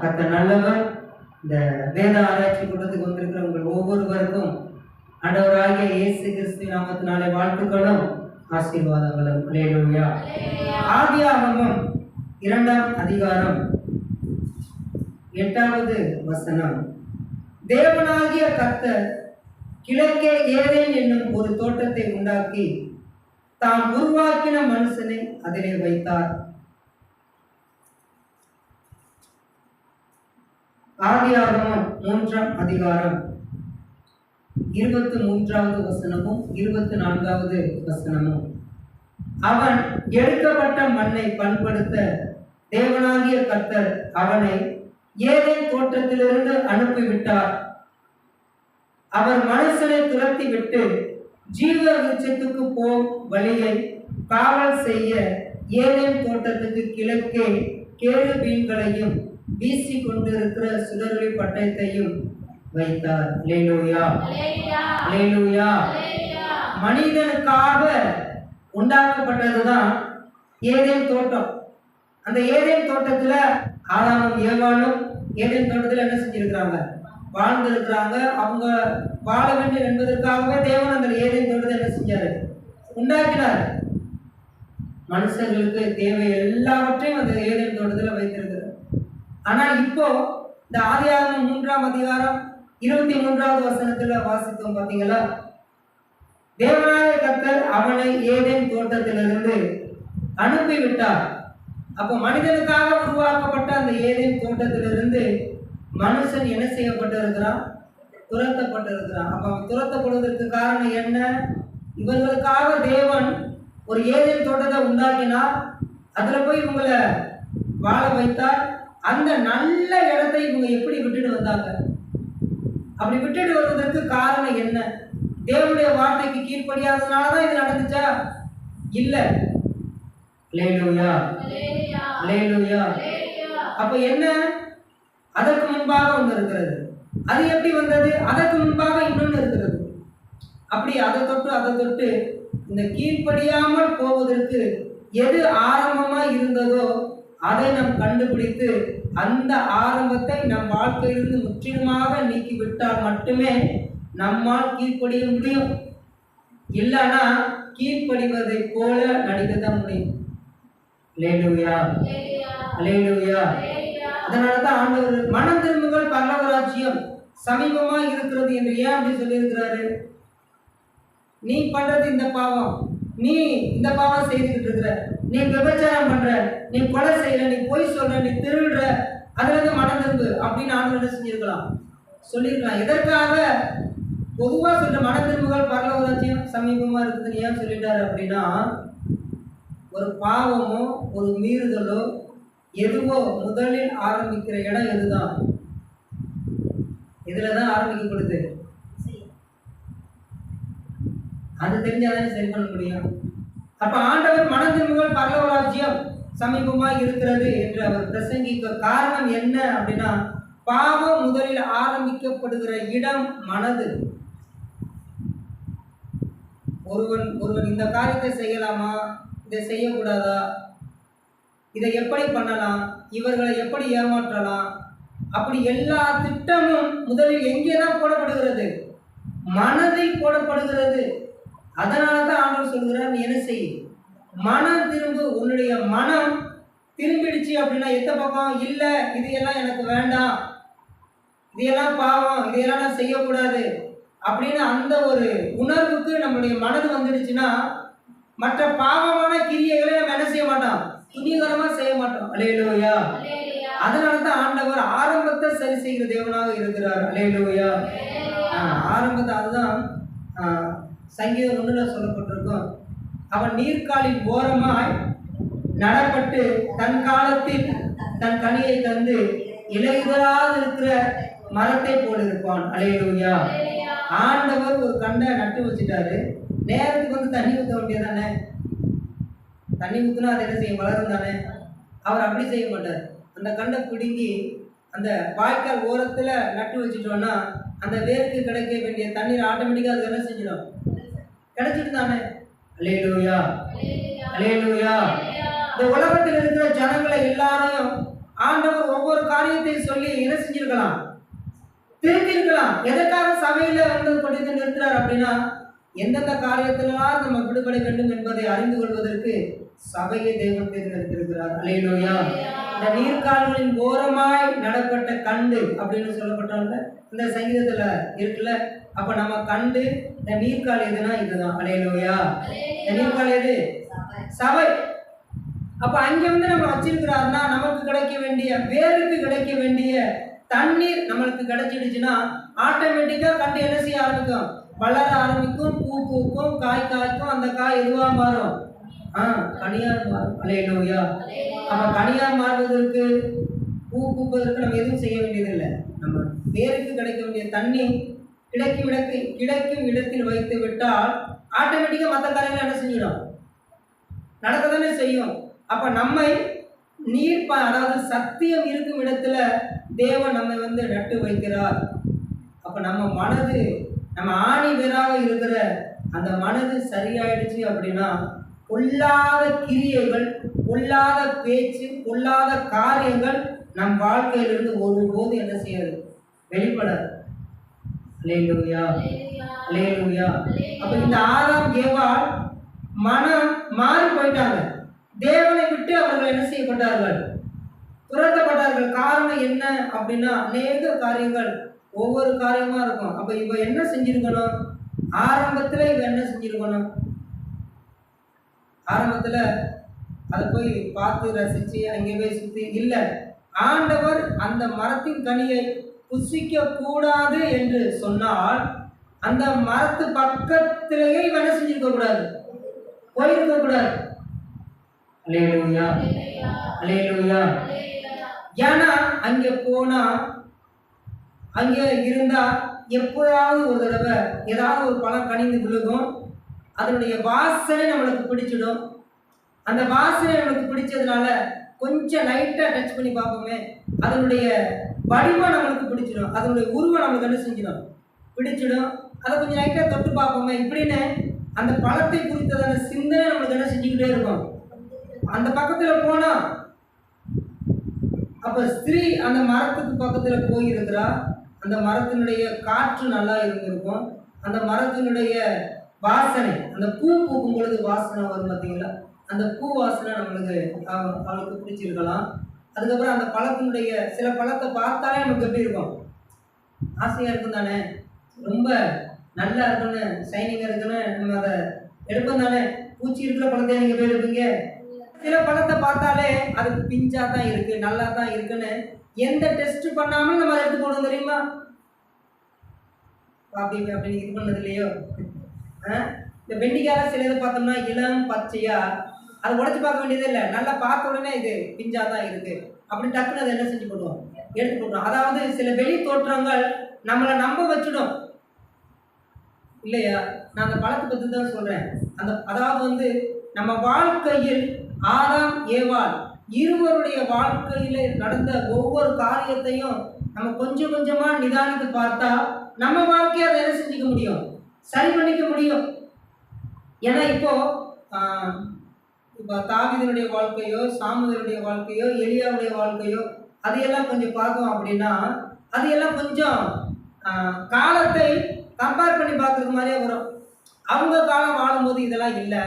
கர்த்தர் நல்லவர். இந்த வேத ஆராய்ச்சி கூட்டத்துக்கு வந்திருக்கிற உங்கள் ஒவ்வொருவருக்கும் ஆண்டவராகிய இயேசு கிறிஸ்து நாமத்தினாலே வாழ்த்துக்களும் ஆசீர்வாதங்களும். அல்லேலூயா. ஆதியாகமம் 2ஆம் அதிகாரம் 8வது வசனம். தேவனாகிய கர்த்தர் கிழக்கே ஏதேன் என்னும் ஒரு தோட்டத்தை உண்டாக்கி தாம் உருவாக்கின மனுஷனை அதிலே வைத்தார். ஆதியாகமம் 3ஆம் அதிகாரம் 23வது வசனமும் 24வது வசனமும். அவன் எடுக்கப்பட்ட மண்ணை பண்படுத்த தேவனாகிய கர்த்தர் அவனை ஏதேன் தோட்டத்திலிருந்து அனுப்பிவிட்டார். அவர் மனுஷனை துரத்தி விட்டு ஜீவ விருட்சத்துக்கு போம் வழியை காவல் செய்ய ஏதேன் தோட்டத்துக்கு கிழக்கே கேருபீன்களையும் வீசி கொண்டிருக்கிற சுடரொளி பட்டயத்தையும் வைத்தார். அல்லேலூயா, அல்லேலூயா. மனிதனுக்காக உண்டாக்கப்பட்டதுதான் ஏதேன் தோட்டம். அந்த ஏதேன் தோட்டத்துல ஆதாமும் ஏவாளும் ஏதேன் தோட்டத்துல என்ன செஞ்சிருக்கிறாங்க? வாழ்ந்திருக்கிறாங்க. அவங்க வாழ வேண்டும் என்பதற்காகவே தேவன் அந்த ஏதேன் தோட்டத்தை என்ன செஞ்சாரு? உண்டாக்கினார். மனுஷர்களுக்கு தேவை எல்லாவற்றையும் அந்த ஏதேன் தோட்டத்துல வைத்திருக்கிறார். ஆனா இப்போ இந்த ஆதியாகமம் 3ஆம் அதிகாரம் 23வது வசனத்துல வாசித்தோம். பாத்தீங்களா? தேவனாகிய கர்த்தர் அவனை ஏதேன் தோட்டத்திலிருந்து அனுப்பிவிட்டார். அப்போ மனிதனுக்காக உருவாக்கப்பட்ட அந்த ஏதேன் தோட்டத்திலிருந்து மனுஷன் என்ன செய்யப்பட்டிருக்கிறான்? துரத்தப்பட்டிருக்கிறான். அப்ப அவன் துரத்தப்படுவதற்கு காரணம் என்ன? இவர்களுக்காக தேவன் ஒரு ஏதேன் தோட்டத்தை உண்டாக்கினார். அதுல போய் இவங்களை வாழ வைத்தார். அந்த நல்ல இடத்தை இவங்க எப்படி விட்டுட்டு வந்தாங்க? அப்படி விட்டுட்டு வருவதற்கு காரணம் என்ன? தேவனுடைய வார்த்தைக்கு கீழ்ப்படியாததுனாலதான் இது நடந்துச்சா? இல்ல. அல்லேலூயா, அல்லேலூயா. அப்ப என்ன? அதற்கு முன்பாக ஒன்று இருக்கிறது. அது எப்படி வந்தது? அதற்கு முன்பாக இன்னொன்று இருக்கிறது. அப்படி அதை தொட்டு இந்த கீழ்ப்படியாமல் போவதற்கு எது ஆரம்பமா இருந்ததோ அதை நாம் கண்டுபிடித்து அந்த ஆரம்பத்தை நம் வாழ்க்கையிலிருந்து முற்றிலுமாக நீக்கிவிட்டால் மட்டுமே நம்மால் கீழ்ப்படிய முடியும். இல்லைன்னா கீழ்ப்படிவதை போல நடிக்கத்தான் முடியும். அல்லேலூயா, அல்லேலூயா. அதனாலதான் ஆண்டவர் மனம் திரும்புங்கள் பரலோக ராஜ்யம் சமீபமா இருக்கிறது என்று ஏன் அப்படி சொல்லியிருக்கிறாரு? நீ பண்றது இந்த பாவம், நீ இந்த பாவம் செய்துக்கிட்டு இருக்கிற, நீ விபச்சாரம் பண்ற, நீ கொலை செய்யற, நீ பொய் சொல்ற, நீ திருடுற, அதுல இருந்து மனம் திரும்பு அப்படின்னு ஆண்டவர் என்ன செஞ்சிருக்கலாம்? சொல்லியிருக்கலாம். எதற்காக? பொதுவா சொல்ற மனம் திரும்புகள் பரலோக ராஜ்யம் சமீபமா இருக்குதுன்னு ஏன் சொல்லிட்டாரு அப்படின்னா, ஒரு பாவமோ ஒரு மீறுதலோ எதுவோ முதலில் ஆரம்பிக்கிற இடம் எதுதான்? இதுலதான் ஆரம்பிக்கப்படுது. அது தெரிஞ்சாதானே சரி பண்ண முடியும். அப்ப ஆண்டவர் மனம் திரும்புங்கள் பரலோக ராஜ்யம் சமீபமா இருக்கிறது என்று அவர் பிரசங்கிக்க காரணம் என்ன அப்படின்னா, பாவம் முதலில் ஆரம்பிக்கப்படுகிற இடம் மனது. ஒருவன் இந்த காரியத்தை செய்யலாமா, இதை செய்யக்கூடாதா, இதை எப்படி பண்ணலாம், இவர்களை எப்படி ஏமாற்றலாம், அப்படி எல்லா திட்டமும் முதலில் எங்கேதான் போடப்படுகிறது? மனதில் போடப்படுகிறது. அதனாலதான் ஆண்டவர் சொல்கிறார், நீ என்ன செய்? மனம் திரும்பு. உன்னுடைய மனம் திரும்பிடுச்சு அப்படின்னா எந்த பக்கம்? இல்ல, இதையெல்லாம் எனக்கு வேண்டாம், இதையெல்லாம் பாவம், இதையெல்லாம் நான் செய்யக்கூடாது அப்படின்னு அந்த ஒரு உணர்வுக்கு நம்முடைய மனது வந்துடுச்சுன்னா மற்ற பாவமான கிரியைகளை நம்ம என்ன செய்ய மாட்டோம்? துணிகரமா செய்ய மாட்டோம். அல்லேலூயா. அதனாலதான் ஆண்டவர் ஆரம்பத்தை சரி செய்கிற தேவனாக இருக்கிறார். அல்லேலூயா. ஆரம்பத்தை அதுதான் சங்கீதம் 1ல சொல்லப்பட்டிருக்கும். அவன் நீர்க்காலின் ஓரமாய் நடப்பட்டு தன் காலத்தில் தன் கனியை தந்து இலையுதலாது இருக்கிற மரத்தை போல இருப்பான். அல்லேலூயா. ஆண்டவர் ஒரு கண்டை நட்டு வச்சுட்டாரு. நேரத்துக்கு வந்து தண்ணி ஊற்ற வேண்டியதானே? தண்ணி ஊற்றினா அதை என்ன செய்யும்? வளரும் தானே? அவர் அப்படி செய்ய மாட்டார். அந்த கண்டை பிடுங்கி அந்த வாய்க்கால் ஓரத்துல நட்டு வச்சுட்டோம்னா அந்த வேருக்கு கிடைக்க வேண்டிய தண்ணீர் ஆட்டோமேட்டிக்கா அது என்ன செஞ்சிடும்? கிடைச்சிட்டு தானே? அல்லேலூயா, அல்லேலூயா. இந்த உலகத்தில் இருக்கிற ஜனங்களை எல்லாரையும் ஆண்டவர் ஒவ்வொரு காரியத்தையும் சொல்லி என்ன செஞ்சிருக்கலாம், திருத்திருக்கலாம். எதற்காக சபையில வந்து கொண்டு நிறுத்துறார் அப்படின்னா, எந்தெந்த காரியத்திலாம் நம்ம விடுபட வேண்டும் என்பதை அறிந்து கொள்வதற்கு சபையை தேவன் தேர்ந்தெடுத்திருக்கிறார். அல்லேலூயா. இந்த நீர்க்கால்களின் ஓரமாய் நடப்பட்ட கண்டு அப்படின்னு சொல்லப்பட்டவங்க இந்த சங்கீதத்துல இருக்குல்ல. அப்ப நம்ம கண்டு இந்த நீர்க்கால் எதுனா இதுதான். அல்லேலூயா. இந்த நீர்க்கால் எது? சபை. அப்ப அங்க வந்து நம்ம வச்சிருக்கிறாருன்னா நமக்கு கிடைக்க வேண்டிய, வேருக்கு கிடைக்க வேண்டிய தண்ணீர் நம்மளுக்கு கிடைச்சிடுச்சுன்னா ஆட்டோமேட்டிக்கா கண்டு என்ன செய்ய ஆரம்பிக்கும், வளர ஆரம்பிக்கும், பூ பூக்கும், காய் காய்க்கும். அந்த காய் எதுவா மாறும்? கனியார் மாறும். அல்லேலூயா. அப்ப கனியார் மாறுவதற்கு, பூ பூப்பதற்கு நம்ம எதுவும் செய்ய வேண்டியதில்லை. நம்ம வேருக்கு கிடைக்க வேண்டிய தண்ணி கிடைக்கும் இடத்தில் வைத்து விட்டால் ஆட்டோமேட்டிக்கா மற்ற காரியங்கள் என்ன செஞ்சிடும், நடக்கத்தானே செய்யும். அப்ப நம்மை அதாவது சத்தியம் இருக்கும் இடத்துல தேவன் நம்மை வந்து நட்டு வைக்கிறார். அப்ப நம்ம மனது, நம்ம ஆணி வேறாக இருக்கிற அந்த மனது சரியாயிடுச்சு அப்படின்னா பொல்லாத கிரியைகள், பொல்லாத பேச்சு, பொல்லாத காரியங்கள் நம் வாழ்க்கையிலிருந்து ஒருபோது என்ன செய்யாது, வெளிப்படாது. அல்லேலூயா. அல்லேலூயா. அப்ப இந்த ஆதாம் ஏவாள் மனம் மாறி போயிட்டாங்க. தேவனை விட்டு அவர்கள் என்ன செய்யப்பட்டார்கள், துரத்தப்பட்டார்கள். காரணம் என்ன அப்படின்னா அநேக காரியங்கள், ஒவ்வொரு காரியமா இருக்கும். அப்ப இவ என்ன செஞ்சிருக்கணும், ஆரம்பத்துல இவ என்ன செஞ்சிருக்கணும், ஆரம்பத்துல அதை போய் பார்த்து ரசிச்சு அங்கே போய் சுத்தி இல்லை. ஆண்டவர் அந்த மரத்தின் கனியை புசிக்க கூடாது என்று சொன்னால் அந்த மரத்து பக்கத்திலேயே இவ என்ன செஞ்சிருக்க கூடாது, போயிருக்க கூடாது. அல்லேலூயா. அல்லேலூயா. ஏன்னா அங்க போனா, அங்க இருந்தா எப்போதாவது ஒரு தடவை ஏதாவது ஒரு பழம் கனிந்து விழுகும். அதனுடைய வாசனை நம்மளுக்கு பிடிச்சிடும். அந்த வாசனை நம்மளுக்கு பிடிச்சதுனால கொஞ்சம் லைட்டா டச் பண்ணி பார்ப்போமே, அதனுடைய வடிவம் நம்மளுக்கு பிடிச்சிடும், அதனுடைய உருவம் நம்மளுக்கு என்ன செஞ்சிடும், பிடிச்சிடும். அதை கொஞ்சம் லைட்டா தொட்டு பார்ப்போமே, இப்படின்னு அந்த பழத்தை குறித்ததான சிந்தனை நம்மளுக்கு என்ன செஞ்சுக்கிட்டே இருக்கும். அந்த பக்கத்துல போனா, அப்ப ஸ்திரீ அந்த மரத்துக்கு பக்கத்துல போயிருக்கிறா. அந்த மரத்தினுடைய காற்று நல்லா இருந்திருக்கும். அந்த மரத்தினுடைய வாசனை, அந்த பூ பூக்கும் பொழுது வாசனை வரும் பார்த்தீங்களா, அந்த பூ வாசனை நம்மளுக்கு அவளுக்கு பிடிச்சிருக்கலாம். அதுக்கப்புறம் அந்த பழத்தினுடைய சில பழத்தை பார்த்தாலே நமக்கு எப்படி இருக்கும், ஆசையா இருக்கும் தானே, ரொம்ப நல்லா இருக்குன்னு, ஷைனிங்கா இருக்குன்னு நம்ம அதை எடுப்போம் தானே. பூச்சி இருக்கிற பழத்தை நீங்க போய் எடுப்பீங்க. சில பழத்தை பார்த்தாலே அது பிஞ்சா தான் இருக்கு, நல்லா தான் இருக்குன்னு எந்த டெஸ்ட் பண்ணாமல் நம்ம அதை எடுத்து போடுவோம் தெரியுமா. அப்படின்னு இது பண்ணது இல்லையோ. இந்த வெண்டிக்காய் சில இதை பார்த்தோம்னா இளம் பச்சையா, அதை உடச்சி பார்க்க வேண்டியதே இல்லை, நல்லா பார்த்த உடனே இது பிஞ்சா தான் இருக்கு அப்படி டக்குன்னு அதை என்ன செஞ்சு போடுவோம், எடுத்து போடுவோம். அதாவது சில வெளி தோற்றங்கள் நம்மளை நம்ப வச்சிடும் இல்லையா. நான் அந்த பழத்தை பற்றி தான் சொல்றேன். அதாவது வந்து நம்ம வாழ்க்கையில் ஆதாம் ஏவாள் இருவருடைய வாழ்க்கையில நடந்த ஒவ்வொரு காரியத்தையும் நம்ம கொஞ்சம் கொஞ்சமா நிதானித்து பார்த்தா நம்ம வாழ்க்கையை அதை என்ன செஞ்சுக்க முடியும், சரி பண்ணிக்க முடியும். ஏன்னா இப்போ தாவீதுடைய வாழ்க்கையோ, சாமுவேலுடைய வாழ்க்கையோ, எலியாவுடைய வாழ்க்கையோ அதையெல்லாம் கொஞ்சம் பார்த்தோம் அப்படின்னா அதையெல்லாம் கொஞ்சம் காலத்தை கம்பேர் பண்ணி பார்க்கறது மாதிரியே வரும். அவங்க காலம் வாழும்போது இதெல்லாம் இல்லை,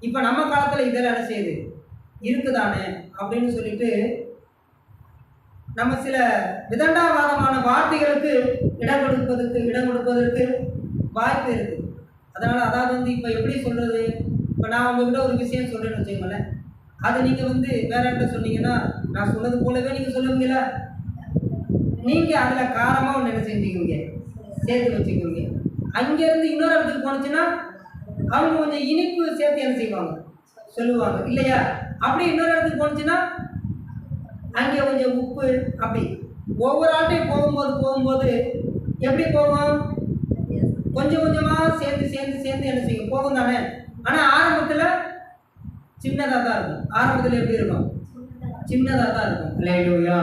இப்போ நம்ம காலத்தில் இதெல்லாம் என்ன செய்யுது, இருக்குதானே அப்படின்னு சொல்லிட்டு நம்ம சில விதண்டாவாதமான வார்த்தைகளுக்கு இடம் கொடுப்பதற்கு வாய்ப்பு இருக்கு. அதாவது வந்து இப்போ எப்படி சொல்றது, இப்போ நான் உங்ககிட்ட ஒரு விஷயம் சொல்றேன்னு வச்சுக்கோங்களேன், அது நீங்க வந்து வேற என்ன சொன்னீங்கன்னா நான் சொன்னது போலவே நீங்க சொல்லுவீங்களா, நீங்க அதுல காரமா ஒன்று என்ன செஞ்சுக்குவீங்க, சேர்த்து வச்சுக்குவீங்க. அங்கிருந்து இன்னொரு இடத்துக்கு போனுச்சுன்னா அவங்க கொஞ்சம் இனிப்பு சேர்த்து என்ன செய்வாங்க, சொல்லுவாங்க இல்லையா. அப்படி இன்னொரு இடத்துக்கு போனுச்சுன்னா அங்கே கொஞ்சம் உப்பு, அப்படி ஒவ்வொரு ஆட்டையும் போகும்போது எப்படி போகும், கொஞ்சம் கொஞ்சமா சேர்ந்து என்ன செய்யும், போகும் தானே. ஆனா ஆரம்பத்துல சின்னதா தான் இருக்கும். ஆரம்பத்துல எப்படி இருக்கும், சின்னதா தான் இருக்கும். அல்லேலூயா.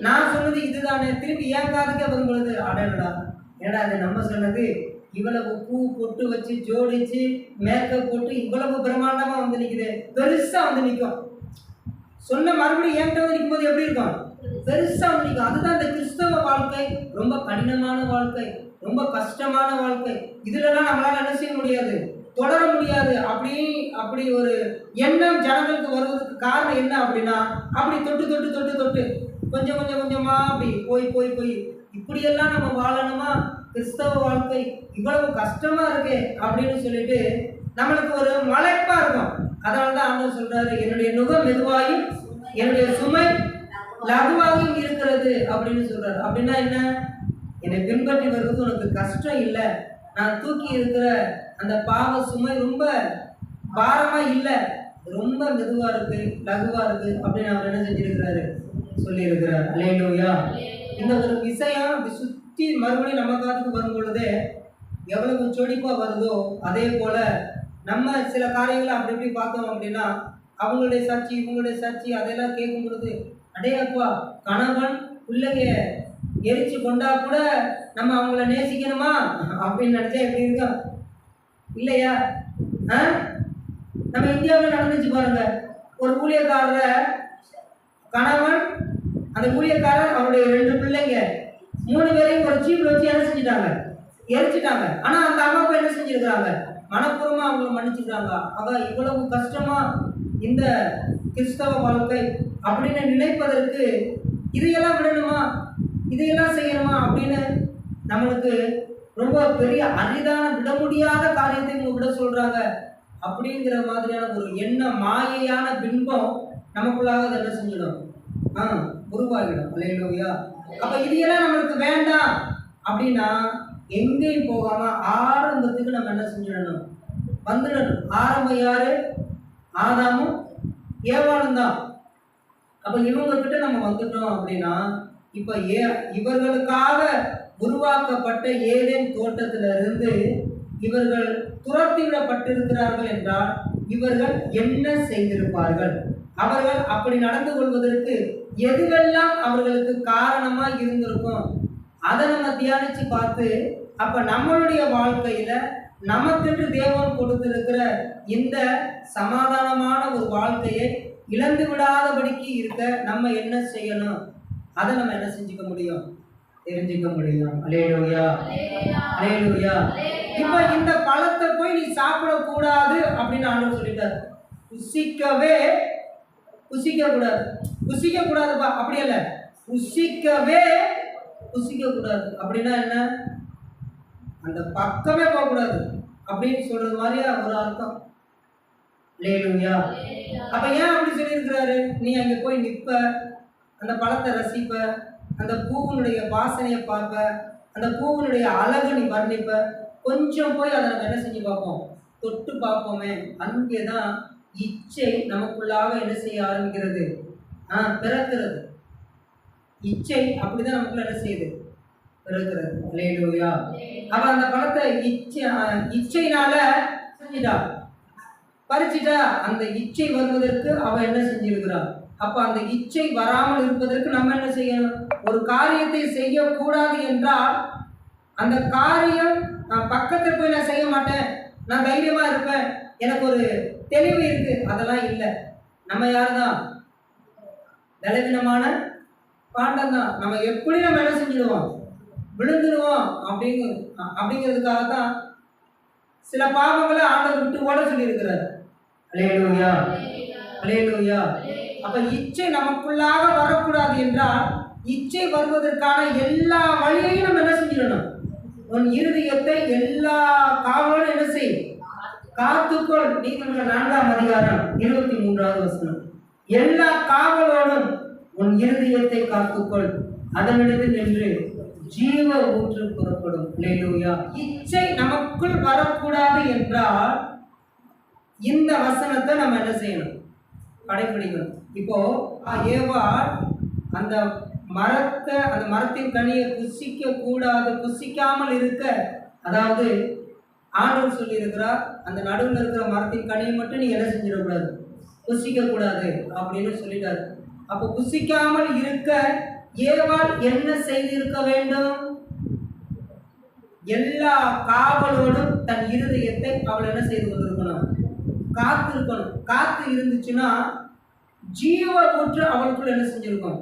நான் சொன்னது இதுதானே, திருப்பி ஏன் காதுக்கே வரும்பொழுது அடடா ஏடா அது நம்ம சொன்னது, இவ்வளவு பூ பொட்டு வச்சு ஜோடிச்சு மேக்கப் போட்டு இவ்வளவு பிரம்மாண்டமா வந்து நிக்குது, பெருசா வந்து நிற்கும். சொன்ன மறுபடியும் என்கிட்ட வந்து நிற்கும்போது எப்படி இருக்கும்? பெருசா நிற்கும். அதுதான் இந்த கிறிஸ்தவ வாழ்க்கை. ரொம்ப கடினமான வாழ்க்கை, ரொம்ப கஷ்டமான வாழ்க்கை. இதுலலாம் நம்மளால என்ன செய்ய முடியாது, தொடர முடியாது. அப்படி ஒரு எண்ணம் ஜனங்களுக்கு வருவதற்கு காரணம் என்ன அப்படின்னா, அப்படி தொட்டு தொட்டு தொட்டு தொட்டு கொஞ்சம் கொஞ்சம் கொஞ்சமா அப்படி போய் போய் போய் இப்படியெல்லாம் நம்ம வாழணுமா? கிறிஸ்தவ வாழ்க்கை இவ்வளவு கஷ்டமா இருக்கே அப்படின்னு சொல்லிட்டு நம்மளுக்கு ஒரு மலைப்பா இருக்கும். அதனாலதான் ஆண்டவர் சொல்றாரு, என்னுடைய நுகம் மெதுவாயும் என்னுடைய சுமை லகுவாகவும் இருக்கிறது அப்படின்னு சொல்றாரு. அப்படின்னா என்ன? என்னை பின்பற்றி வருவது உனக்கு கஷ்டம் இல்லை, நான் தூக்கி இருக்கிற அந்த பாவ சுமை ரொம்ப பாரமா இல்லை, ரொம்ப மெதுவா இருக்கு, லகுவா இருக்கு அப்படின்னு அவர் என்ன செஞ்சிருக்கிறாரு, சொல்லி இருக்கிறார். அல்லேலூயா. இந்த ஒரு விஷயம் அப்படி சுற்றி மறுபடியும் நம்ம காலத்துக்கு வரும் பொழுதே எவ்வளவு சொடிப்பா வருதோ அதே போல நம்ம சில காரியங்களை அப்படி எப்படி பார்த்தோம் அப்படின்னா, அவங்களுடைய சாட்சி இவங்களுடைய சாட்சி அதெல்லாம் கேட்கும் பொழுது, அடையப்பா கணவன் பிள்ளைங்க எரிச்சு கொண்டா கூட நம்ம அவங்கள நேசிக்கணுமா அப்படின்னு நினைச்சா எப்படி இருக்கா இல்லையா? நம்ம இந்தியாவில் நடந்துச்சு பாருங்க. ஒரு ஊழியக்காரர கணவன், அந்த ஊழியக்காரர், அவருடைய 2 பிள்ளைங்க 3 பேரையும் ஒரு சீப்ல வச்சு என்ன செஞ்சுட்டாங்க, எரிச்சிட்டாங்க. ஆனா அந்த அம்மா அப்பா என்ன செஞ்சிருக்கிறாங்க, மனப்பூர்வமா அவங்கள மன்னிச்சுக்கிறாங்க. ஆக இவ்வளவு கஷ்டமா இந்த கிறிஸ்தவ வாழ்க்கை அப்படின்னு நினைப்பதற்கு இதையெல்லாம் விடணுமா, இதையெல்லாம் செய்யணுமா அப்படின்னு நம்மளுக்கு ரொம்ப பெரிய அரிதான விட முடியாத காரியத்தை இவங்க விட சொல்றாங்க. அப்படிங்கிற மாதிரியான ஒரு எண்ண மாயையான பின்பம் நமக்குள்ளாக என்ன செஞ்சிடும், உருவாகிடும். அல்லேலூயா. அப்ப இதையெல்லாம் நம்மளுக்கு வேண்டாம் அப்படின்னா எங்கேயும் போகாம ஆரம்பத்துக்கு நம்ம என்ன செஞ்சிடணும், வந்துடணும். ஆரம்பம் யாரு? ஆதாமும் ஏவாளும் தான். அப்ப இவங்க கிட்ட நம்ம வந்துட்டோம் அப்படின்னா, இப்ப இவர்களுக்காக உருவாக்கப்பட்ட ஏதேன் தோட்டத்திலிருந்து இவர்கள் துரத்திவிடப்பட்டிருக்கிறார்கள் என்றால் இவர்கள் என்ன செய்திருப்பார்கள்? அவர்கள் அப்படி நடந்து கொள்வதற்கு எதுவெல்லாம் அவர்களுக்கு காரணமா இருந்திருக்கும், அதை நம்ம தியானிச்சு பார்த்து, அப்ப நம்மளுடைய வாழ்க்கையில நமக்கென்று தேவன் கொடுத்திருக்கிற இந்த சமாதானமான ஒரு வாழ்க்கையை இழந்து விடாதபடிக்கு இருக்க நம்ம என்ன செய்யணும், அதை நம்ம என்ன செஞ்சுக்க முடியும், தெரிஞ்சுக்க முடியும். அல்லேலூயா, அல்லேலூயா. இப்ப இந்த பழத்தை போய் நீ சாப்பிடக்கூடாது அப்படின்னு ஆண்டவர் சொல்லிட்டார். புசிக்க கூடாது, புசிக்க கூடாதுப்பா, அப்படி இல்ல, புசிக்க கூடாது. அப்படின்னா என்ன, அந்த பக்கமே போகக்கூடாது அப்படின்னு சொல்றது மாதிரியா ஒரு அர்த்தம். அல்லேலூயா. அப்ப ஏன் அப்படி சொல்லியிருக்கிறாரு? நீ அங்க போய் நிற்ப, அந்த பழத்தை ரசிப்ப, அந்த பூவினுடைய வாசனையை பார்ப்ப, அந்த பூவினுடைய அழகு நீ வர்ணிப்ப, கொஞ்சம் போய் அதை நம்ம என்ன செஞ்சு பார்ப்போம், தொட்டு பார்ப்போமே, அங்கேதான் இச்சை நமக்குள்ளாக என்ன செய்ய ஆரம்பிக்கிறது, பிறக்கிறது. இச்சை அப்படிதான் நமக்குள்ள என்ன செய்யுது, பிறக்கிறது. அல்லேலூயா. அப்ப அந்த பழத்தை இச்சையினால செஞ்சிட்டா, பறிச்சிட்டா, அந்த இச்சை வருவதற்கு அவ என்ன செஞ்சிருக்கிறாள். அப்ப அந்த இச்சை வராமல் இருப்பதற்கு நம்ம என்ன செய்யணும், ஒரு காரியத்தை செய்யக்கூடாது என்றால் அந்த காரியம் நான் பக்கத்தில் போய் நான் செய்ய மாட்டேன், நான் தைரியமா இருப்பேன், எனக்கு ஒரு தெளிவு இருக்கு, அதெல்லாம் இல்லை. நம்ம யார் தான், பலவீனமான பாண்டம் தான். நம்ம எப்படி நம்ம என்ன செஞ்சிடுவோம், விழுந்துடுவோம். அப்படிங்கிறதுக்காக தான் சில பாவங்களை ஆண்டவர் விட்டு ஓட சொல்லி இருக்கிறார். அல்லேலூயா, அல்லேலூயா. அப்ப இச்சை நமக்குள்ளாக வரக்கூடாது என்றால் இச்சை வருவதற்கான எல்லா வழியையும் நம்ம என்ன செஞ்சிடணும், உன் இருதயத்தை எல்லா காவலோடும் என்ன செய், காத்துக்கொள். நீதிமொழிகள் 4ஆம் அதிகாரம் 23வது வசனம். எல்லா காவலோடும் உன் இருதயத்தை காத்துக்கொள், அதனிடத்தில் நின்று ஜீவ ஊற்று புறப்படும். அல்லேலூயா. இச்சை நமக்குள் வரக்கூடாது என்றால் இந்த வசனத்தை நம்ம என்ன செய்யணும், கடைபிடிக்கணும். இப்போ ஏவாள் அந்த மரத்தின் கனியை புசிக்க கூடாது, புசிக்காமல் இருக்க, அதாவது ஆண்டவர் சொல்லி இருக்கிறார், அந்த நடுவில் இருக்கிற மரத்தின் கனியை மட்டும் நீ என்ன செஞ்சிடக்கூடாது, புசிக்க கூடாது அப்படின்னு சொல்லிட்டாரு. அப்போ புசிக்காமல் இருக்க ஏவாள் என்ன செய்திருக்க வேண்டும், எல்லா காவலோடும் தன் இருதயத்தை அவள் என்ன செய்து கொண்டிருக்கணும், காத்து இருக்கணும். காத்து இருந்துச்சுன்னா ஜீவ ஊற்று அவளுக்குள்ள என்ன செஞ்சிருக்கோம்?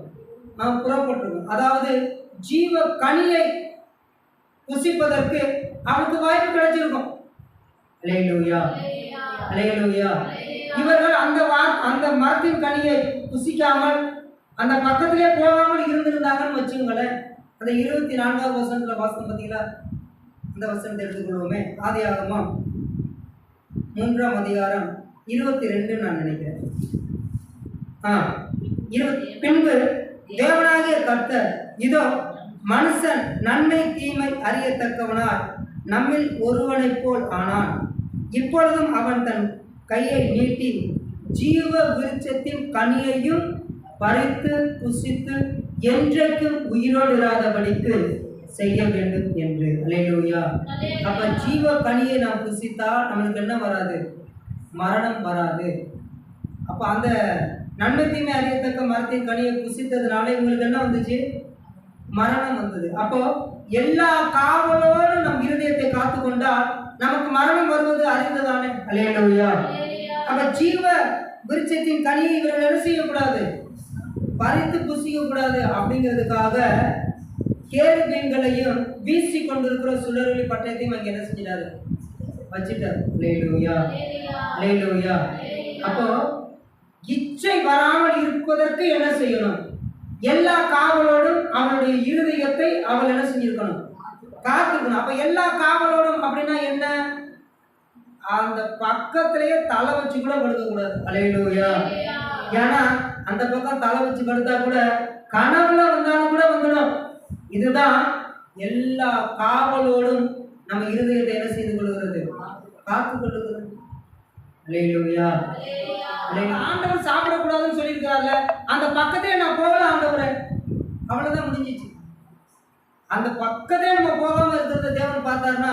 நாம் புறப்பட்டிருக்கோம். அதாவது ஜீவ கனியை புசிப்பதற்கு அவளுக்கு வாய்ப்பு கிடைச்சிருக்கும். அல்லேலூயா, அல்லேலூயா. இவர்கள் அந்த மரத்தின் கனியை புசிக்காமல் அந்த பக்கத்திலே போகாமல் இருந்திருந்தாங்கன்னு வச்சுங்களேன். அந்த 24வது வசனத்துல வாசனம் பார்த்தீங்களா? அந்த வசனத்தை எடுத்துக்கொள்வோமே. ஆதியாகமம் 3ஆம் அதிகாரம் 22 நான் நினைக்கிறேன். பின்பு தேவனாகிய கர்த்தர், இதோ மனுஷன் நன்மை தீமை அறியத்தக்கவனாய் நம்மில் ஒருவனைப் போல் ஆனான். இப்பொழுதும் அவன் தன் கையை நீட்டி ஜீவ விருட்சத்தின் கனியையும் பறித்து புசித்து என்றைக்கும் உயிரோடு இராதபடிக்கு செய்ய வேண்டும் என்று. அல்லேலூயா. அப்ப ஜீவ கனியை நாம் புசித்தால் நம்மளுக்கு என்ன வராது? மரணம் வராது. அப்ப அந்த நன்மை தீமை அறியத்தக்க மரத்தின் கனியை புசித்ததுனால இவங்களுக்கு என்ன வந்துச்சு? மரணம் வந்தது. அப்போ எல்லா காவலோடு நம் இருதயத்தை காத்து கொண்டால் நமக்கு மரணம் வருவது அறிந்ததானே? அல்லேலூயா. அப்ப ஜீவ விருட்சத்தின் கனியை இவர்கள் என்ன செய்யக்கூடாது? பறித்து புசிக்க கூடாது. அப்படிங்கிறதுக்காக கேருபீன்களையும் வீசி கொண்டிருக்கிற சுடரொளி பட்டயத்தையும் அங்க என்ன செஞ்சிட்டாரு? வச்சுட்டாரு. அல்லேலூயா, அல்லேலூயா. அப்போ இச்சை வராமல் இருப்பதற்கு என்ன செய்யணும்? எல்லா காவலோடும் அவனுடைய இருதயத்தை அவள் என்ன செஞ்சிருக்கணும்? காத்துக்கணும். அப்ப எல்லா காவலோடும் அப்படின்னா என்ன? அந்த பக்கத்திலேயே தலை வச்சு கூட படுக்கக்கூடாது. அல்லேலூயா. ஏன்னா அந்த பக்கம் தலை வச்சு படுத்தா கூட கனவுல வந்தாலும் கூட வந்துடும். இதுதான் எல்லா காவலோடும் நம்ம இருதயத்தை என்ன செய்து கொள்கிறது? காத்து கொள்ளுகிறது. அல்லேலூயா. ஆண்டவர் சாப்பிடக்கூடாதுன்னு சொல்லியிருக்கிறாங்க. அந்த பக்கத்தையே நான் போகல ஆண்டவரே, அவ்வளவுதான் முடிஞ்சிச்சு. அந்த பக்கத்தையே நம்ம போகாம இருக்கிறத தேவன் பார்த்தாருன்னா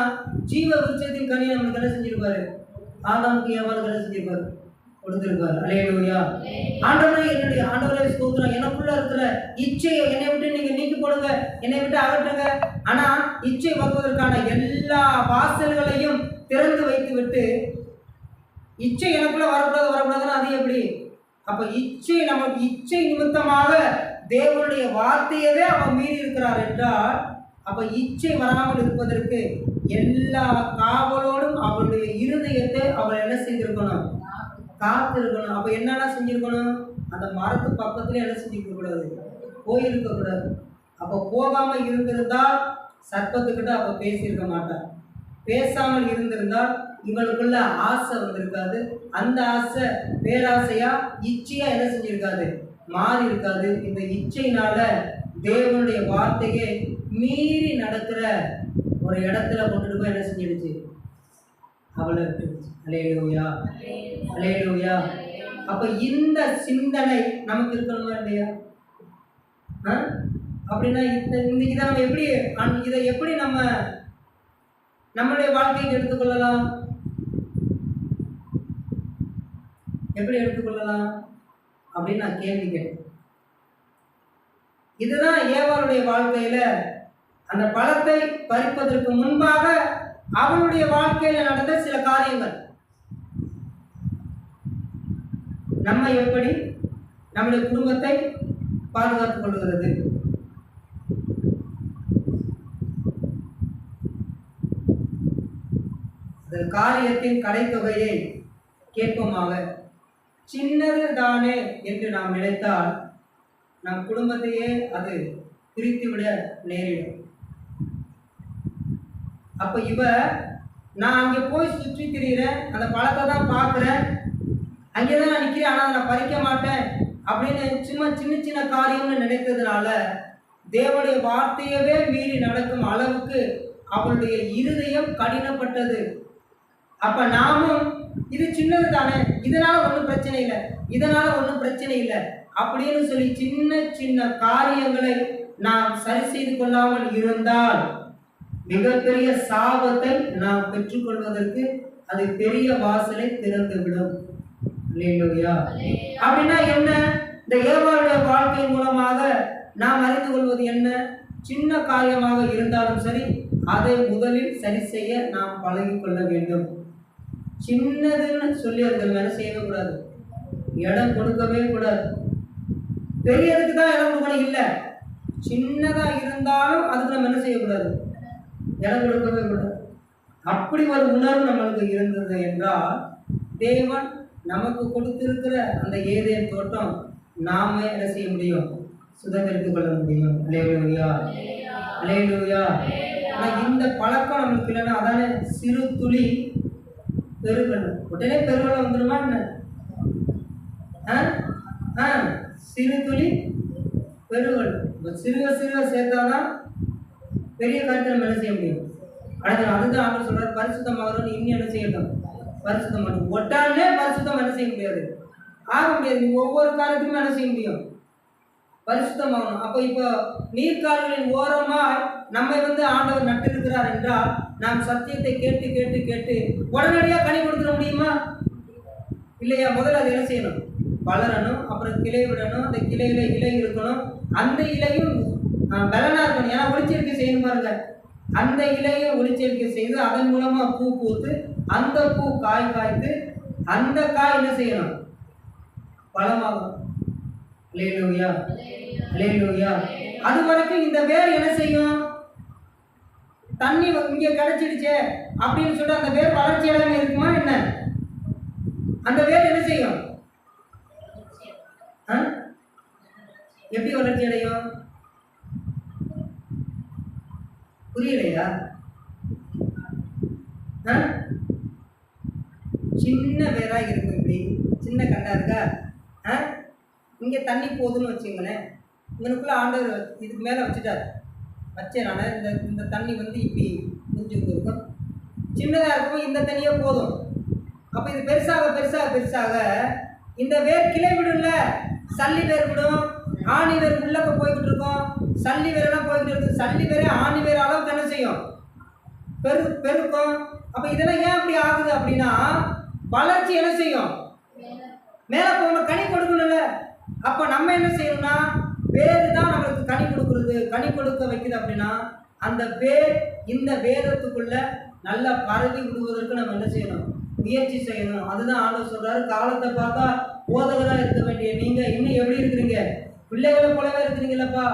ஜீவ விருட்சத்தின் கனியை நம்மளுக்கு என்ன செஞ்சிருப்பாரு? ஆதாமுக்கு ஏவாளுக்கு என்ன செஞ்சிருப்பாரு? கொடுத்திருப்பாரு. அல்லேலூயா. ஆண்டவரே, என்னுடைய ஆண்டவரே ஸ்தோத்திரம், எனக்குள்ள இருக்கிற இச்சையை என்னை விட்டு நீங்க நீக்கி போடுங்க, என்னை விட்டு அகற்றுங்க. ஆனா இச்சை வருவதற்கான எல்லா வாசல்களையும் திறந்து வைத்து விட்டு இச்சை எனக்குள்ள வரக்கூடாதுன்னா அது எப்படி? அப்ப இச்சை நிமித்தமாக தேவனுடைய வார்த்தையவே அவன் மீறி இருக்கிறார் என்றால், அப்ப இச்சை வராமல் இருப்பதற்கு எல்லா காவலோடும் அவளுடைய இருதயத்தை அவள் என்ன செய்திருக்கணும்? காத்து இருக்கணும். அப்ப என்னென்ன செஞ்சிருக்கணும்? அந்த மரத்து பக்கத்துல என்ன செஞ்சிருக்க கூடாது? போயிருக்க கூடாது. அப்ப போகாம இருந்திருந்தால் சர்ப்பத்துக்கிட்ட அப்ப பேசியிருக்க மாட்டார். பேசாமல் இருந்திருந்தால் இவளுக்குள்ள ஆசை வந்திருக்காது. அந்த ஆசை பேராசையா இச்சையா என்ன செஞ்சிருக்காது? மாறி இருக்காது. இந்த இச்சையினால தேவனுடைய வார்த்தையை மீறி நடக்கிற ஒரு இடத்துல கொண்டுட்டு போய் என்ன செஞ்சிடுச்சு? அவளை விட்டுடுச்சு. அல்லேலூயா, அல்லேலூயா. அப்ப இந்த சிந்தனை நமக்கு இருக்கணுமா இல்லையா? அப்படின்னா இதை நம்ம எப்படி இதை எப்படி நம்மளுடைய வாழ்க்கைக்கு எடுத்துக்கொள்ளலாம்? எப்படி எடுத்துக்கொள்ளலாம் அப்படின்னு நான் கேள்வி கேட்டேன். இதுதான் ஏவாளுடைய வாழ்க்கையில அந்த பழத்தை பறிப்பதற்கு முன்பாக அவளுடைய வாழ்க்கையில நடந்த சில காரியங்கள். நம்ம எப்படி நம்முடைய குடும்பத்தை பாதுகாத்துக் கொள்கிறது? அந்த காரியத்தின் கடைத்தொகையை கேட்போமாக சின்னது தானே என்று நாம் நினைத்தால் நம் குடும்பத்தையே அது பிரித்துவிட நேரிடும். அப்ப நான் அங்கே போய் சுற்றி திரிகிறேன், அந்த பழத்தை தான் பார்க்குறேன், அங்கேதான் நான் நிற்கிறேன், ஆனால் நான் பறிக்க மாட்டேன் அப்படின்னு சின்ன சின்ன காரியம்னு நினைத்ததுனால தேவனுடைய வார்த்தையவே மீறி நடக்கும் அளவுக்கு அவளுடைய இருதயம் கடினப்பட்டது. அப்ப நாமும் இது சின்னது தானே, இதனால ஒன்றும் பிரச்சனை இல்லை அப்படின்னு சொல்லி சின்ன காரியங்களை நாம் சரி செய்து கொள்ளாமல் இருந்தால் மிகப்பெரிய சாபத்தை நாம் பெற்றுக்கொள்வதற்கு அது பெரிய வாசலை திறந்துவிடும். அல்லேலூயா. அப்படின்னா என்ன? இந்த ஏவாளுடைய வாழ்க்கை மூலமாக நாம் அறிந்து கொள்வது என்ன? சின்ன காரியமாக இருந்தாலும் சரி, அதை முதலில் சரி செய்ய நாம் பழகி கொள்ள வேண்டும். சின்னதுன்னு சொல்லி அதுக்கு மேல செய்யவே கூடாது. இடம் கொடுக்கவே கூடாது. பெரியதுக்கு தான் இடம் கொடுக்கணும் இல்லை, சின்னதா இருந்தாலும் அதுக்கு நம்ம என்ன செய்யக்கூடாது, இடம் கொடுக்கவே கூடாது. அப்படி ஒரு உணர்வு நம்மளுக்கு இருந்தது என்றால் தேவன் நமக்கு கொடுத்திருக்கிற அந்த ஏதேன் தோட்டம் நாம என்ன செய்ய முடியும், சுதந்திரித்துக் கொள்ள முடியும். அல்லேலூயா, அல்லேலூயா. இந்த பழக்கம் நம்மளுக்கு இல்லைன்னா அதானே சிறு துளி பெருகணும். உடனே பெருவெள்ளம் வந்துடுமா என்ன? சிறு துளி பெருவெள்ளம். சிறுக சிறுக சேர்த்தாதான் பெரிய காரியத்தை நம்ம என்ன செய்ய முடியும். அடுத்து அதுதான் அவர் சொல்றாரு, பரிசுத்தமாகணும். இன்னும் என்ன செய்யணும், பரிசுத்தம் பண்ணணும். ஒட்டானே பரிசுத்தம் என்ன செய்ய முடியாது, ஆக முடியாது. நீங்க ஒவ்வொரு காரியத்துக்கும் என்ன செய்ய முடியும், பரிசுத்தமாகணும். அப்போ இப்போ நீர்க்கால்களின் ஓரமாய் நம்மை ஆண்டவர் நட்டிருக்கிறார் என்றால் நாம் சத்தியத்தை கேட்டு கேட்டு கேட்டு உடனடியாக கனி கொடுத்துட முடியுமா? இல்லையா? முதல்ல அதை என்ன செய்யணும், வளரணும். அப்புறம் கிளை விடணும். அந்த கிளையில இலை இருக்கணும். அந்த இலையும் பலனா இருக்கணும். ஏன்னா ஒளிச்சேர்க்கை செய்யணும் பாருங்க. அந்த இலையை ஒளிச்சேர்க்கை செய்து அதன் மூலமா பூ பூத்து அந்த பூ காய் காய்த்து அந்த காய் என்ன செய்யணும், பழமாகும். அல்லேலூயா, அல்லேலூயா. அது வரைக்கும் இந்த வேர் என்ன செய்யும், தண்ணி இங்க கிடைச்சிடுச்சே அப்படின்னு சொல்லிட்டு அந்த வேர் வளர்ச்சி அடையாம இருக்குமா என்ன? அந்த வேர் என்ன செய்யும், எப்படி வளர்ச்சி அடையும்? புரியலையா? சின்ன வேரா இருக்கும். இப்படி சின்ன கண்டா இருக்கா? இங்க தண்ணி போகுதுன்னு வச்சுங்களேன். இவனுக்குள்ள ஆண்டவர் இதுக்கு மேல வச்சுட்டாரு. வச்சேன் நான் இந்த தண்ணி இப்படி முடிஞ்சுக்கிட்டு இருக்கும். சின்னதாக இருக்கும். இந்த தண்ணியே போதும். அப்போ இது பெருசாக பெருசாக பெருசாக இந்த வேர் கிளை விடும்ல, சல்லி வேர் விடும். ஆணி வேர் உள்ளக்க போய்கிட்டு இருக்கும். சல்லி வேரெல்லாம் போய்கிட்டு இருக்கு. சல்லி வேற ஆணி வேர் அளவுக்கு என்ன செய்யும், பெருக்கும். அப்போ இதெல்லாம் ஏன் அப்படி ஆகுது அப்படின்னா வளர்ச்சி என்ன செய்யும், மேலே போகணும், கனி கொடுக்கணும்ல. அப்போ நம்ம என்ன செய்யணும்னா வேறு தான் நம்மளுக்கு கனி கொடுக்குறது, கனி கொடுக்க வைக்குது. அப்படின்னா அந்த வேர் இந்த வேதத்துக்குள்ள நல்லா பரவி விடுவதற்கு நம்ம என்ன செய்யணும், முயற்சி செய்யணும். அதுதான் ஆண்டவர் சொல்றாரு, காலத்தை பார்த்தா போதகராக இருக்க வேண்டிய நீங்க இன்னும் எப்படி இருக்கிறீங்க, பிள்ளைகளை போலவே இருக்கிறீங்களப்பா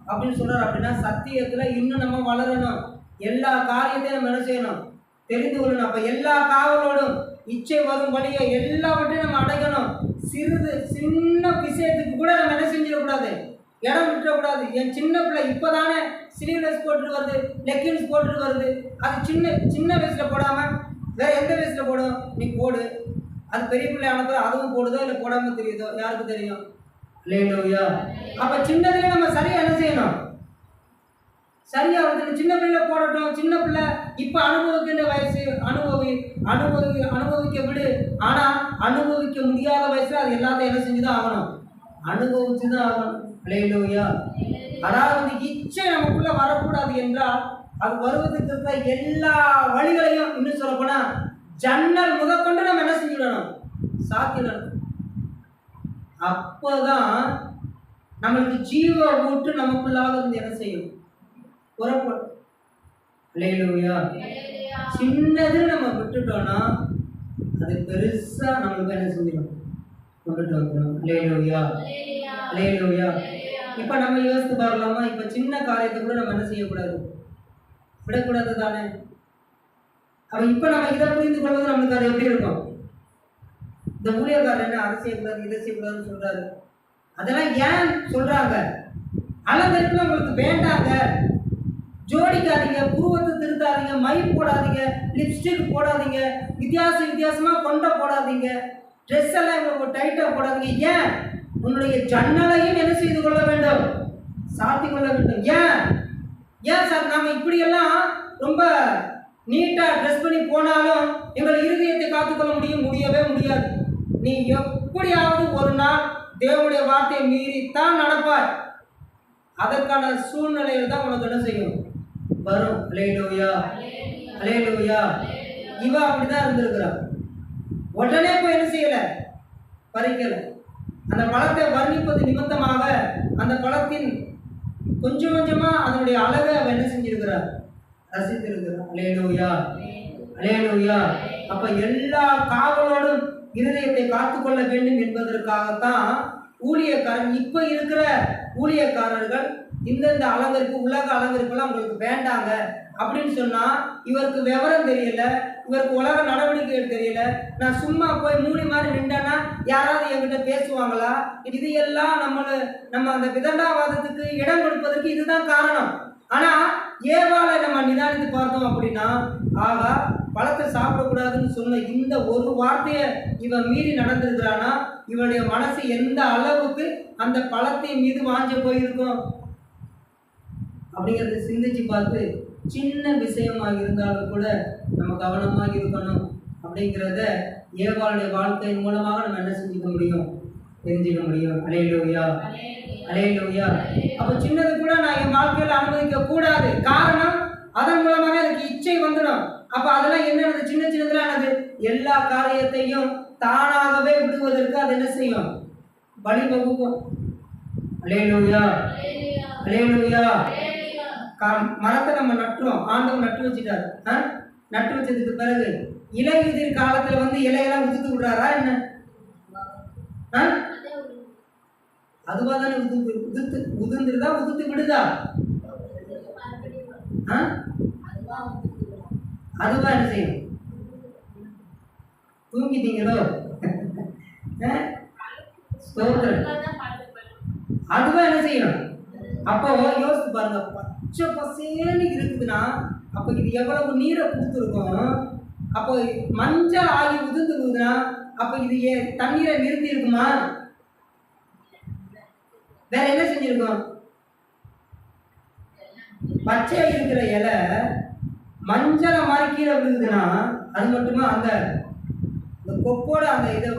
அப்படின்னு சொல்றாரு. அப்படின்னா சத்தியத்துல இன்னும் நம்ம வளரணும். எல்லா காரியத்தையும் நம்ம என்ன செய்யணும், தெரிந்து கொள்ளணும். அப்ப எல்லா காவலோடும் இச்சை வரும் வழியை எல்லாவற்றையும் நம்ம அடைக்கணும். சின்ன விஷயத்துக்கு கூட நம்ம என்ன செஞ்சிடக்கூடாது, இடம் விட்டுறக்கூடாது. என் சின்ன பிள்ளை இப்போதானே ஸ்லீவ்லெஸ் போட்டுட்டு வருது, லெக்கின்ஸ் போட்டுட்டு வருது. அது சின்ன வயசுல போடாம வேற எந்த வயசுல போடும், நீ போடு. அது பெரிய பிள்ளை ஆனதோ அதுவும் போடுதோ இல்லை போடாம தெரியுதோ, யாருக்கு தெரியும். இல்லையா? அப்ப சின்னதுல நம்ம சரியா என்ன செய்யணும், சரியா சின்ன பிள்ளைல போடட்டும். சின்ன பிள்ளை இப்ப அனுபவிக்கின்ற வயசு, அனுபவிக்க விடு. ஆனா அனுபவிக்க முடியாத வயசுல அது எல்லாத்தையும் என்ன செஞ்சுதான் ஆகணும், அனுபவிச்சுதான் ஆகணும். இல்லையா? அதாவது இச்சை நமக்குள்ள வரக்கூடாது என்றால் அது வருவதற்கு இருக்கிற எல்லா வழிகளையும், இன்னும் சொல்ல போனா ஜன்னல் முதற்கொண்டு நம்ம என்ன செஞ்சுடணும், சாத்திடணும். அப்போதான் நம்மளுக்கு ஜீவ ஊற்று நமக்குள்ளாக இருந்து என்ன செய்யும், புறப்படும். இல்லையா? சின்னது நம்ம விட்டுட்டோம்னா அது பெருசா நம்மளுக்கு என்ன செஞ்சிடும், கொண்டுட்டு வந்துடும். இல்லையா? இல்லையா? இப்ப நம்ம யோசித்து பார்க்கலாமா, இப்ப சின்ன காரியத்தை கூட நம்ம என்ன செய்யக்கூடாது, விடக்கூடாது தானே. அப்ப இப்ப நம்ம இதை புரிந்து கொள்வது நம்மளுக்கு அது எப்படி இருக்கும். இந்த ஊழியக்காரர் என்ன அதை செய்யக்கூடாது இதை செய்யக்கூடாதுன்னு சொல்றாரு. அதெல்லாம் ஏன் சொல்றாங்க, அலங்கரிப்புல உங்களுக்கு வேண்டாங்க, ஜோடிக்காதீங்க, புருவத்தை திருத்தாதீங்க, மை போடாதீங்க, லிப்ஸ்டிக் போடாதீங்க, வித்தியாசமா கொண்ட போடாதீங்க, ட்ரெஸ் எல்லாம் உங்களுக்கு டைட்டா போடாதீங்க. ஏன், உன்னுடைய ஜன்னலையும் என்ன செய்து கொள்ள வேண்டும், சாத்தி கொள்ள வேண்டும். ஏன் சார் நாம இப்படியெல்லாம் ரொம்ப நீட்டா ட்ரெஸ் பண்ணி போனாலும் எங்கள் இருதயத்தை காத்துக்கொள்ள முடியவே முடியாது. நீ எப்படியாவது ஒரு நாள் தேவனுடைய வார்த்தையை மீறித்தான் நடப்பாய். அதற்கான சூழ்நிலையில் தான் உனக்கு என்ன செய்யும், வரும். அல்லேலூயா, அல்லேலூயா. இவ அப்படிதான் இருந்திருக்கிறா. உடனே போய் என்ன செய்யல, பறிக்கல. அந்த பழத்தை வர்ணிப்பது நிமித்தமாக அந்த பழத்தின் கொஞ்சம் கொஞ்சமா அதனுடைய அழகை அவ என்ன செஞ்சிருக்கிறார், ரசித்திருக்கிறார். அல்லேலூயா, அல்லேலூயா. அப்ப எல்லா காவலோடும் இருதயத்தை காத்துக்கொள்ள வேண்டும் என்பதற்காகத்தான் ஊழியக்காரன் இப்ப இருக்கிற ஊழியக்காரர்கள் இந்தந்த அலங்கரிப்பு உலக அலங்கரிப்பெல்லாம் உங்களுக்கு வேண்டாங்க அப்படின்னு சொன்னா இவருக்கு விவரம் தெரியல, இவருக்கு உலக நடவடிக்கைகள் தெரியல. நான் சும்மா போய் மூடி மாதிரி நின்றேன்னா யாராவது என்கிட்ட பேசுவாங்களா? இது எல்லாம் நம்ம அந்த விதண்டாவாதத்துக்கு இடம் கொடுப்பதற்கு இதுதான் காரணம். ஆனா ஏவாளை நம்ம நிதானித்து பார்த்தோம் அப்படின்னா, ஆகா பழத்தை சாப்பிடக்கூடாதுன்னு சொன்ன இந்த ஒரு வார்த்தையை இவன் மீறி நடந்திருக்கிறானா, இவனுடைய மனசு எந்த அளவுக்கு அந்த பழத்தின் மீது வாஞ்ச போயிருக்கும் அப்படிங்கிறத சிந்திச்சு பார்த்து சின்ன விஷயமாக இருந்தாலும் கூட நம்ம கவனமாக இருக்கணும் அப்படிங்கிறத ஏவாளுடைய வாழ்க்கையின் மூலமாக நம்ம என்ன செஞ்சுக்க முடியும், தெரிஞ்சுக்க முடியும். அல்லேலூயா, அல்லேலூயா. அப்போ சின்னது கூட நான் என் வாழ்க்கையில் அனுமதிக்க கூடாது. காரணம் அதன் மூலமாக எனக்கு இச்சை வந்துடும். அப்ப அதெல்லாம் என்னது, சின்ன சின்னதுலானது எல்லா காரியத்தையும் தானாகவே விடுவதற்கு அது என்ன செய்யும், வழிவகுக்கும். அல்லேலூயா, அல்லேலூயா. மரத்தை நம்ம நட்டுறோம், ஆண்டவன் நட்டு வச்சுட்டாரு. நட்டு வச்சதுக்கு பிறகு இலை உதிர் காலத்துல வந்து இலையெல்லாம் உதிர்த்து விடுறாரா என்ன? அதுவா தானே உதிர்ந்துருதா உதிர்த்து விடுதா? அதுவா என்ன செய்யும்? தூங்கிட்டீங்களோ? அதுவா என்ன செய்யும்? அப்போ யோசித்து பாருங்க, பச்சை பசேன்னு இருக்குதுன்னா அப்போ இது எவ்வளவு நீரை கொடுத்துருக்கோம். அப்போ மஞ்சள் ஆகி உதிர்ந்துருக்குதுன்னா அப்போ இது தண்ணீரை நிறுத்தி இருக்குமா? வேற என்ன செஞ்சிருக்கோம்? பச்சையா இருக்கிற இலை மஞ்சளை மாதிரி கீழே விழுகுதுன்னா அது மட்டுமா? அந்த கொப்போட அந்த இதை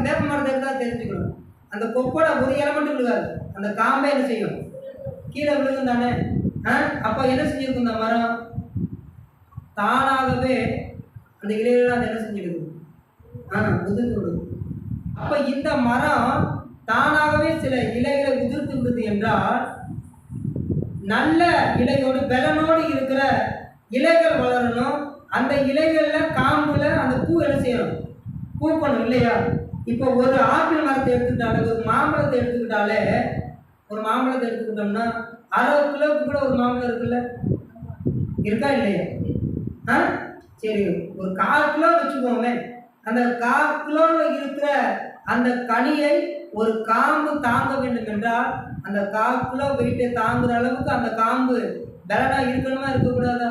வேப்ப மரத்தை எடுத்தா தெரிஞ்சுக்கணும். அந்த கொப்போட ஒரு இலை மட்டும் விழுகாது, அந்த காம்பை என்ன செய்யும், கீழே விழுகும் தானே. அப்ப என்ன செஞ்சிருக்கும், இந்த மரம் தானாகவே அந்த இலையில அது என்ன செஞ்சிருக்கு, உதிர்த்து விடுது. அப்ப இந்த மரம் தானாகவே சில இலைகளை உதிர்த்து விடுது என்றால், நல்ல இலையோடு பலனோடு இருக்கிற இலைகள் வளரணும். அந்த இலைகள்ல காம்புல அந்த பூ என்ன செய்யணும், பூக்கணும் இல்லையா? இப்போ ஒரு ஆப்பிள் மரத்தை எடுத்துக்கிட்டாலே, ஒரு மாம்பழத்தை எடுத்துக்கிட்டாலே, ஒரு மாம்பழத்தை எடுத்துக்கிட்டோம்னா 60 கிலோவுக்கு கூட ஒரு மாம்பழம் இருக்குல்ல, இருக்கா இல்லையா? சரி, ஒரு 1/4 கிலோ வச்சுக்கோங்க. அந்த 1/4 கிலோவில் இருக்கிற அந்த கனியை ஒரு காம்பு தாங்க வேண்டும் என்றால் அந்த 1/4 கிலோ வெயிட்டை தாங்குற அளவுக்கு அந்த காம்பு பலனா இருக்கணுமா, இருக்கக்கூடாதா?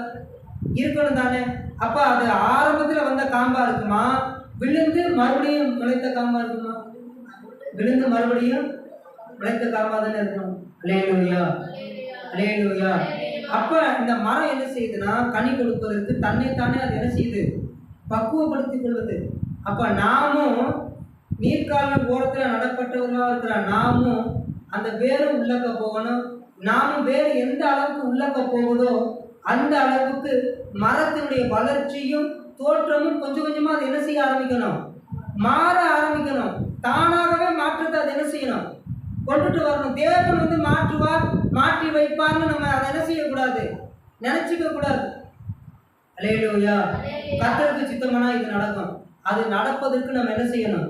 இருக்கணும் தானே. அப்ப அது ஆரம்பத்துல வந்த காம்பா இருக்குமா, விழுந்து மறுபடியும் முளைத்த காம்பா இருக்குமா? விழுந்து மறுபடியும் முளைத்த காம்பா தானே இருக்கணும். அல்லேலூயா, அல்லேலூயா. அப்ப இந்த மரம் என்ன செய்யுதுன்னா, கனி கொடுப்பதற்கு தன்னைத்தானே அது என்ன செய்யுது, பக்குவப்படுத்திக் கொள்வது. அப்ப நாமும் நீர்கால ஓரத்துல நடப்பட்டவர்களாக இருக்கிற நாமும் அந்த வேரும் உள்ளக்க போகணும். நாமும் வேறு எந்த அளவுக்கு உள்ளக்க போகுதோ அந்த அளவுக்கு மரத்தினுடைய வளர்ச்சியும் தோற்றமும் கொஞ்சம் கொஞ்சமா அது என்ன செய்ய ஆரம்பிக்கணும், மாற ஆரம்பிக்கணும். தானாகவே மாற்றத்தை அது என்ன செய்யணும், கொண்டுட்டு வரணும். தேவன் வந்து மாற்றுவார், மாற்றி வைப்பார்னு நம்ம அதை என்ன செய்யக்கூடாது, நினைச்சிக்க கூடாது. அல்லேலூயா. கர்த்தருக்கு சித்தமானா இது நடக்கும். அது நடப்பதற்கு நம்ம என்ன செய்யணும்,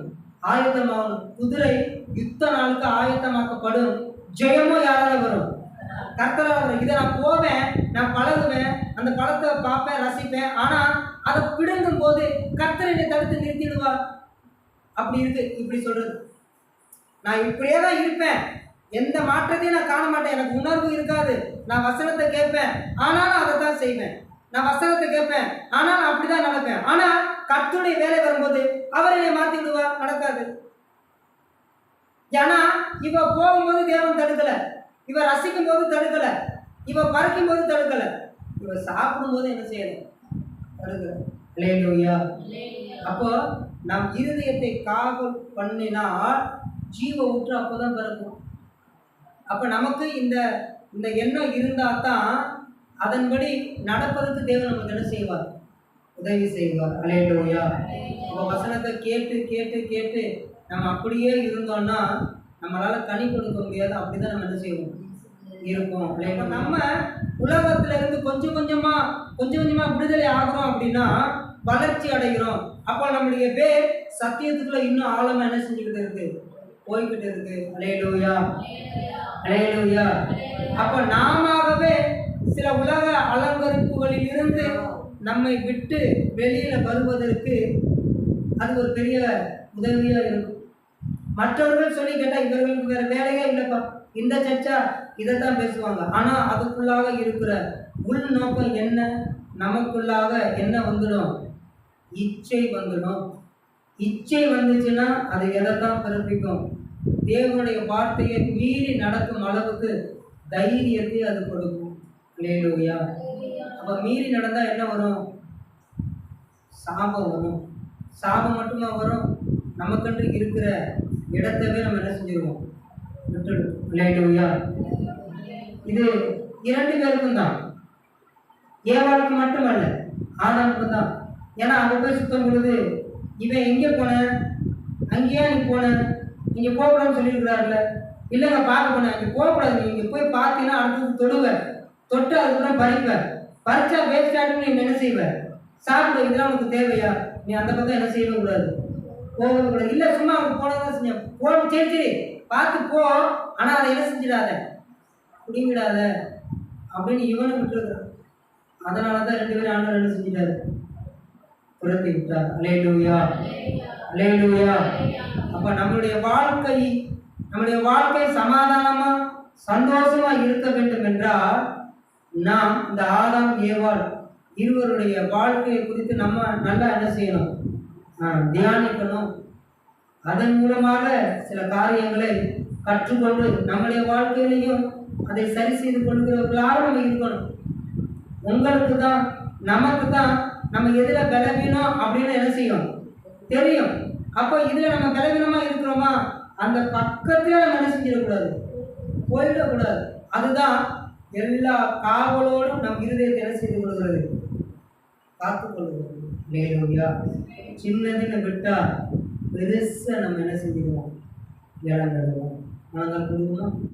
ஆயத்தமாகணும். குதிரை யுத்த நாளுக்கு ஆயத்தமாக்கப்படும். ஜெயமும் யாரால வரும், கர்த்தரால வரும். இதை நான் போவேன், நான் பழகுவேன், அந்த பழத்தை பார்ப்பேன், ரசிப்பேன். ஆனா அதை பிடுங்கும் போது கர்த்தர் என்னை தடுத்து நிறுத்திடுவார். அப்படி இருக்கு இப்படி சொல்றது. நான் இப்படியே தான் இருப்பேன், எந்த மாற்றத்தையும் நான் காண மாட்டேன், எனக்கு உணர்வு இருக்காது. நான் வசனத்தை கேட்பேன், ஆனாலும் அதை தான் செய்வேன். நான் வசனத்தை கேட்பேன், ஆனாலும் அப்படிதான் நடப்பேன். ஆனா கர்த்தருடைய வேலை வரும்போது அவர் என்னை மாத்தி விடுவார், நடக்காது. ஏன்னா இவ போகும்போது தேவன் தடுக்கல, இவ ரசிக்கும் போது தடுக்கல, இவ பறக்கும் போது தடுக்கல, இவ சாப்பிடும் போது என்ன செய்யல, தடுக்கல. அல்லேலூயா. அப்போ நம் இருதயத்தை காவல் பண்ணினால் ஜீவ ஊற்று அப்போதான் பிறக்கும். அப்ப நமக்கு இந்த இந்த எண்ணம் இருந்தா தான் அதன்படி நடப்பதற்கு தேவன் நமக்கு என்ன செய்வார், உதவி செய்வார். அல்லேலூயா. அப்போ வசனத்தை கேட்டு கேட்டு கேட்டு நம்ம அப்படியே இருந்தோம்னா நம்மளால கனி கொடுக்க முடியாது. அப்படிதான் நம்ம என்ன செய்வோம், இருப்போம். நம்ம உலகத்துல இருந்து கொஞ்சம் கொஞ்சமா விடுதலை ஆகிறோம் அப்படின்னா வளர்ச்சி அடைகிறோம். அப்போ நம்முடைய பேர் சத்தியத்துக்குள்ள இன்னும் ஆழமா என்ன செஞ்சுக்கிட்டு இருக்கு, போய்கிட்டு இருக்கு. அல்லேலூயா, அல்லேலூயா. அப்ப நாமவே சில உலக அலங்கரிப்புகளில் இருந்து நம்மை விட்டு வெளியில வருவதற்கு அது ஒரு பெரிய உதவியா இருக்கும். மற்றவர்கள் சொல்லி கேட்டா இவர்களுக்கு வேற வேலையே இல்லைப்பா, இந்த சர்ச்சா இதைத்தான் பேசுவாங்க. ஆனா அதுக்குள்ளாக இருக்கிற உள் நோக்கம் என்ன, நமக்குள்ளாக என்ன வந்துடும், இச்சை வந்துடும். இச்சை வந்துச்சுன்னா அது எதைத்தான் பிறப்பிக்கும், தேவனுடைய வார்த்தையை மீறி நடக்கும் அளவுக்கு தைரியத்தை அது கொடுக்கும். அல்லேலூயா. அப்ப மீறி நடந்தா என்ன வரும், சாபம் வரும். சாபம் மட்டுமா வரும், நமக்கென்று இருக்கிற இடத்தவே நம்ம என்ன செஞ்சிருவோம், விட்டுடுவோம். அல்லேலூயா. இது 2 பேருக்கும் தான், ஏவாளுக்கு மட்டுமல்ல, ஆதாமுக்கு தான். ஏன்னா அங்க போய் சுத்தம் பொழுது இவன் எங்கே போன, அங்கேயா நீ போன, நீங்க போகக்கூடாதுன்னு சொல்லியிருக்கிறாருல. இல்லைங்க பார்க்க போனேன், இங்கே போகக்கூடாது, நீங்க போய் பார்த்தீங்கன்னா அடுத்தது தொடுவ, தொட்டு அதுக்கப்புறம் பறிப்ப, பறிச்சா வேஸ்ட் ஆகிட்டு நீ என்ன செய்வ, சாப்பிடு. இதெல்லாம் உனக்கு தேவையா, நீ அந்த பக்கம் என்ன செய்யவே கூடாது, போகவே கூடாது. இல்லை சும்மா அவங்க போனதான் செஞ்சேன், போட்டு சரி சரி பார்த்து போ, ஆனால் அதை என்ன செஞ்சிடாத, குடிவிடாத அப்படின்னு இவனை விட்டுருக்குறான். அதனால தான் 2 பேரும் ஆண்டவர் என்ன செஞ்சிட்டாரு, துரத்தி விட்டார். அல்லேலூயா, அல்லேலூயா. அப்ப நம்மளுடைய வாழ்க்கை சமாதானமா சந்தோஷமா இருக்க வேண்டும் என்றால் நாம் இந்த ஆதாம் ஏவாள் இருவருடைய வாழ்க்கையை குறித்து நம்ம நல்லா என்ன செய்யணும், தியானிக்கணும். அதன் மூலமாக சில காரியங்களை கற்றுக்கொண்டு நம்முடைய வாழ்க்கையிலையும் அதை சரி செய்து கொள்கிறவர்களாக நம்ம இருக்கணும். உங்களுக்கு தான் நமக்கு தான் நம்ம எதுல பலவீனம் அப்படின்னு என்ன செய்யும் தெரியும். அப்போ இதுல நம்ம பலவீனமா இருக்கிறோமா, அந்த பக்கத்துல நம்ம என்ன செஞ்சிடக்கூடாது, போயிடக்கூடாது. அதுதான் எல்லா காவலோடும் நம் இருதயத்தை என்ன செய்து கொள்கிறது, காத்துக் கொள்கிறது. அல்லேலூயா. சின்னதுன்னு விட்டா பெருசா நம்ம என்ன செஞ்சிடுவோம், இழந்துடுவோம். நாங்கள் புரியுமா?